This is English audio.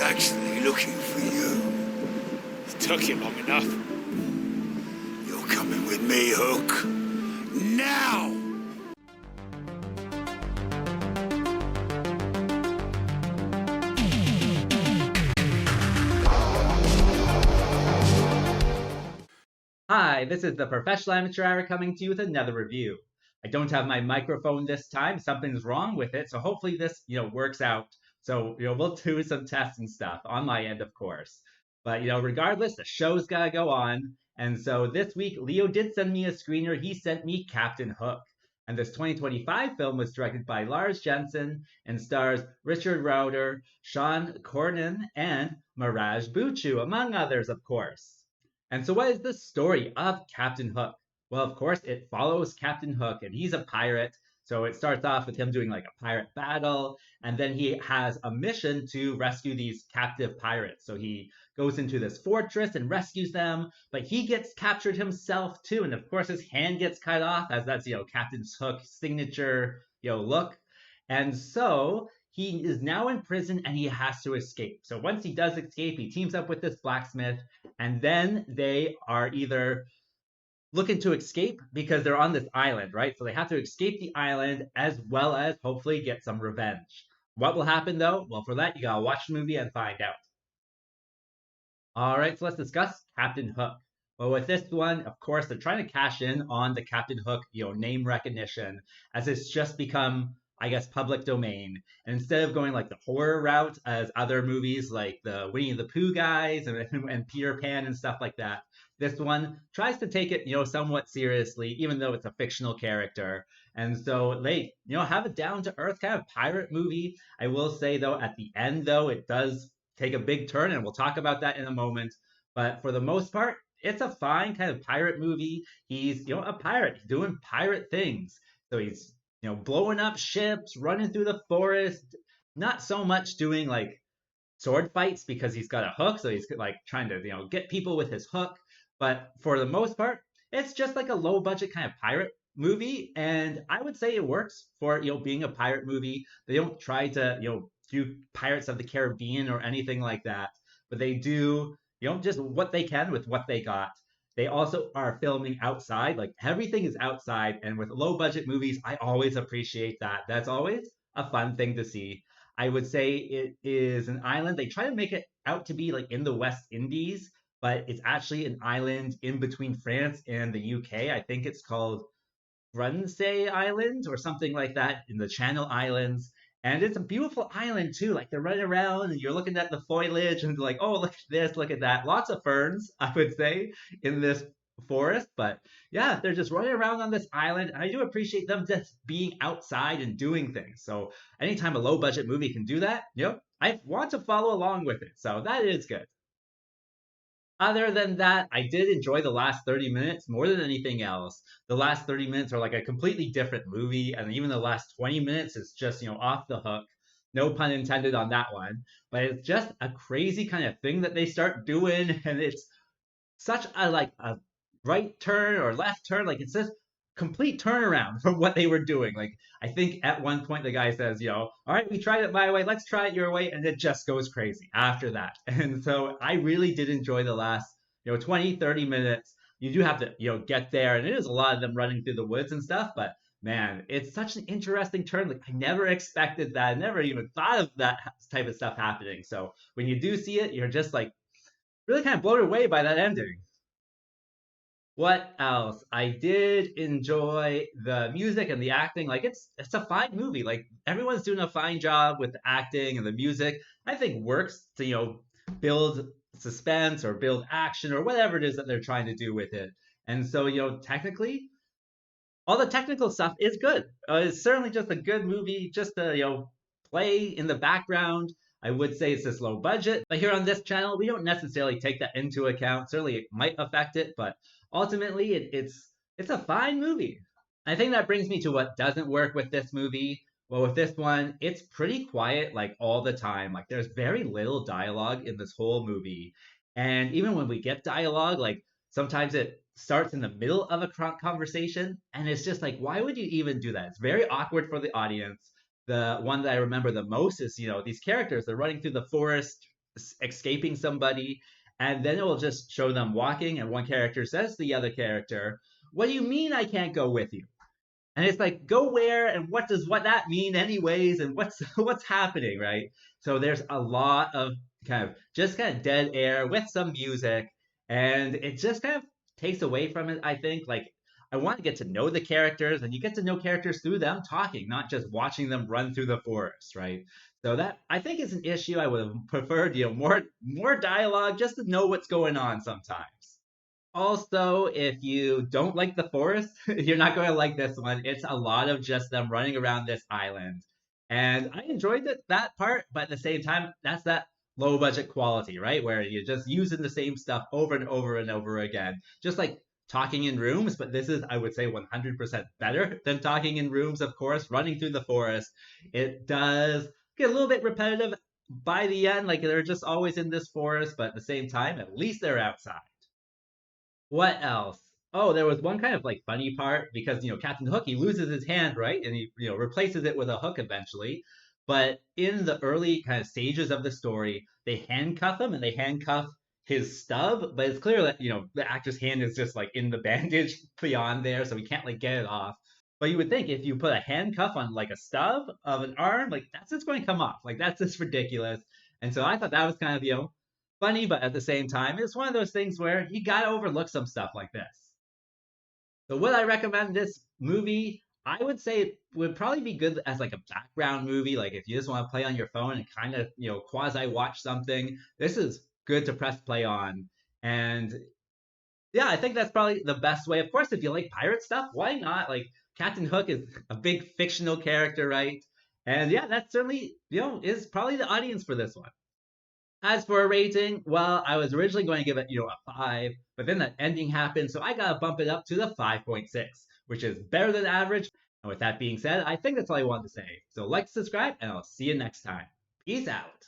actually looking for you. It took you long enough. You're coming with me, Hook. Now! Hi, this is the Professional Amateur Aaran coming to you with another review. I don't have my microphone this time. Something's wrong with it, so hopefully this, works out. So, we'll do some tests and stuff on my end, of course. But, regardless, the show's gotta go on. And so this week, Leo did send me a screener. He sent me Captain Hook. And this 2025 film was directed by Lars Jensen and stars Richard Rowden, Sean Cornan, and Mirage Buchu, among others, of course. And so what is the story of Captain Hook? Well, of course, it follows Captain Hook, and he's a pirate. So it starts off with him doing like a pirate battle, and then he has a mission to rescue these captive pirates. So he goes into this fortress and rescues them, but he gets captured himself too. And of course, his hand gets cut off, as that's, Captain Hook's signature, look. And so he is now in prison and he has to escape. So once he does escape, he teams up with this blacksmith, and then they are either looking to escape because they're on this island, right? So they have to escape the island as well as hopefully get some revenge. What will happen though? Well, for that, you gotta watch the movie and find out. All right, so let's discuss Captain Hook. Well, with this one, of course, they're trying to cash in on the Captain Hook, name recognition, as it's just become, I guess, public domain. And instead of going like the horror route as other movies like the Winnie the Pooh guys and Peter Pan and stuff like that, this one tries to take it, somewhat seriously, even though it's a fictional character. And so they, have a down-to-earth kind of pirate movie. I will say, though, at the end, though, it does take a big turn, and we'll talk about that in a moment. But for the most part, it's a fine kind of pirate movie. He's, a pirate. He's doing pirate things. So he's blowing up ships, running through the forest, not so much doing like sword fights because he's got a hook, so he's like trying to, get people with his hook. But for the most part, it's just like a low budget kind of pirate movie, and I would say it works for, being a pirate movie. They don't try to, do Pirates of the Caribbean or anything like that, but they do, just what they can with what they got. They also are filming outside, like everything is outside. And with low budget movies, I always appreciate that. That's always a fun thing to see. I would say it is an island. They try to make it out to be like in the West Indies, but it's actually an island in between France and the UK. I think it's called Brunsey Island or something like that in the Channel Islands. And it's a beautiful island too. Like they're running around and you're looking at the foliage and like, oh, look at this, look at that. Lots of ferns, I would say, in this forest. But yeah, they're just running around on this island. And I do appreciate them just being outside and doing things. So anytime a low budget movie can do that, I want to follow along with it. So that is good. Other than that, I did enjoy the last 30 minutes more than anything else. The last 30 minutes are like a completely different movie, and even the last 20 minutes is just, off the hook. No pun intended on that one. But it's just a crazy kind of thing that they start doing, and it's such a right turn or left turn. Like it's just complete turnaround from what they were doing. Like I think at one point the guy says, all right, we tried it my way, let's try it your way, and it just goes crazy after that. And so I really did enjoy the last 20, 30 minutes. You do have to get there, and it is a lot of them running through the woods and stuff, but man, it's such an interesting turn. Like I never expected that. I never even thought of that type of stuff happening. So when you do see it, you're just like really kind of blown away by that ending. What else? I did enjoy the music and the acting. Like it's a fine movie. Like everyone's doing a fine job with the acting and the music. I think works to build suspense or build action or whatever it is that they're trying to do with it. And so technically, all the technical stuff is good. It's certainly just a good movie, just to play in the background. I would say it's just low budget, but here on this channel, we don't necessarily take that into account. Certainly, it might affect it, but ultimately, it's a fine movie. I think that brings me to what doesn't work with this movie. Well, with this one, it's pretty quiet like all the time. Like there's very little dialogue in this whole movie, and even when we get dialogue, like sometimes it starts in the middle of a conversation, and it's just like, why would you even do that? It's very awkward for the audience. The one that I remember the most is, these characters, they're running through the forest, escaping somebody, and then it will just show them walking, and one character says to the other character, "What do you mean I can't go with you?" And it's like, go where, and what does what that mean anyways, and what's what's happening, right? So there's a lot of kind of dead air with some music, and it just kind of takes away from it, I think. Like, I want to get to know the characters, and you get to know characters through them talking, not just watching them run through the forest, right? So that, I think, is an issue. I would have preferred, more dialogue just to know what's going on sometimes. Also, if you don't like the forest, you're not going to like this one. It's a lot of just them running around this island. And I enjoyed that part, but at the same time, that's that low budget quality, right? Where you're just using the same stuff over and over and over again. Just like talking in rooms, but this is, I would say, 100% better than talking in rooms, of course, running through the forest. It does get a little bit repetitive by the end, like they're just always in this forest, but at the same time, at least they're outside. What else? Oh, there was one kind of like funny part because Captain Hook, he loses his hand, right, and he replaces it with a hook eventually. But in the early kind of stages of the story, they handcuff him and they handcuff his stub, but it's clear that the actor's hand is just like in the bandage beyond there, so he can't like get it off. But you would think if you put a handcuff on like a stub of an arm, like that's just going to come off. Like that's just ridiculous. And so I thought that was kind of funny, but at the same time, it's one of those things where you gotta overlook some stuff like this. So would I recommend this movie? I would say it would probably be good as like a background movie, like if you just want to play on your phone and kind of quasi watch something. This is good to press play on, and yeah, I think that's probably the best way. Of course, if you like pirate stuff, why not? Like Captain Hook is a big fictional character, right? And yeah, that certainly is probably the audience for this one. As for a rating, well, I was originally going to give it, a 5, but then that ending happened, so I gotta bump it up to the 5.6, which is better than average. And with that being said, I think that's all I wanted to say. So like, subscribe, and I'll see you next time. Peace out.